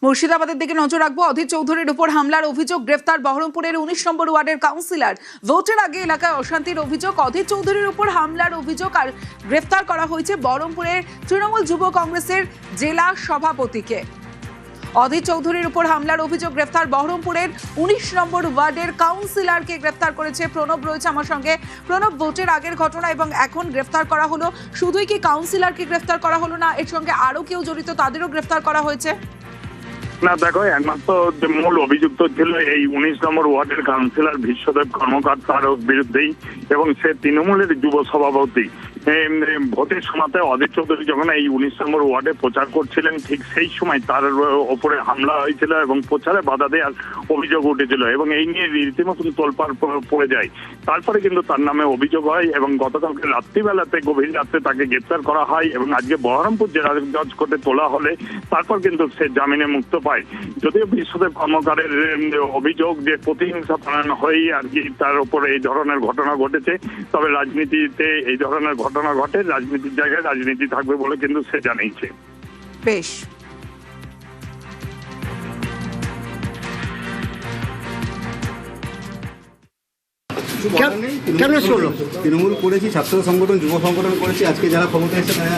মুর্শিদাবাদের দিকে নজর রাখবো। অধীর চৌধুরীর উপর হামলার অভিযোগ, গ্রেফতার বহরমপুরের 19 নম্বর ওয়ার্ডের কাউন্সিলর। ভোটের আগে এলাকায় অশান্তির অভিযোগ, অধীর চৌধুরীর উপর হামলার অভিযোগ আর গ্রেফতার করা হয়েছে বহরমপুরের তৃণমূল যুব কংগ্রেসের জেলা সভাপতিকে। অধীর চৌধুরীর উপর হামলার অভিযোগ, গ্রেফতার বহরমপুরের 19 নম্বর ওয়ার্ডের কাউন্সিলরকে গ্রেফতার করেছে। প্রণব রয়েছে আমার সঙ্গে। প্রণব, ভোটের আগের ঘটনা এবং এখন গ্রেফতার করা হলো, শুধুই কি কাউন্সিলরকে গ্রেফতার করা হলো না এর সঙ্গে আরো কেউ জড়িত তাদেরও গ্রেফতার করা হয়েছে? না দেখো, একমাত্র যে মূল অভিযুক্ত ছিল এই 19 নম্বর ওয়ার্ডের কাউন্সিলর বিশ্বদেব কর্মকর্তার বিরুদ্ধেই, এবং সে তৃণমূলের যুব সভাপতি। ভোটের সময়তে অধীর চৌধুরী যখন এই 19 নম্বর ওয়ার্ডে প্রচার করছিলেন, ঠিক সেই সময় তার ওপরে হামলা হয়েছিল এবং প্রচারে বাধা দেওয়ার অভিযোগ উঠেছিল, এবং এই নিয়ে রীতিমতন তোলপাড় পড়ে যায়। তারপরে কিন্তু তার নামে অভিযোগ হয় এবং গতকালকে রাত্রিবেলাতে গভীর রাতে তাকে গ্রেপ্তার করা হয় এবং আজকে বহরমপুর জেলা জজ কোর্টে তোলা হলে তারপর কিন্তু সে জামিনে মুক্ত পায়। যদিও বিশ্বদেব কর্মকারের অভিযোগ যে প্রতিহিংসা পালন হয়েই আর কি তার উপরে এই ধরনের ঘটনা ঘটেছে, তবে রাজনীতিতে এই ধরনের ঘটনা ঘটে, রাজনীতির জায়গায় রাজনীতি থাকবে বলে কিন্তু সে জানিয়েছে। বেশ, তৃণমূল করেছি, ছাত্র সংগঠন, যুব সংগঠন করেছি, আজকে যারা ক্ষমতা এসে তারা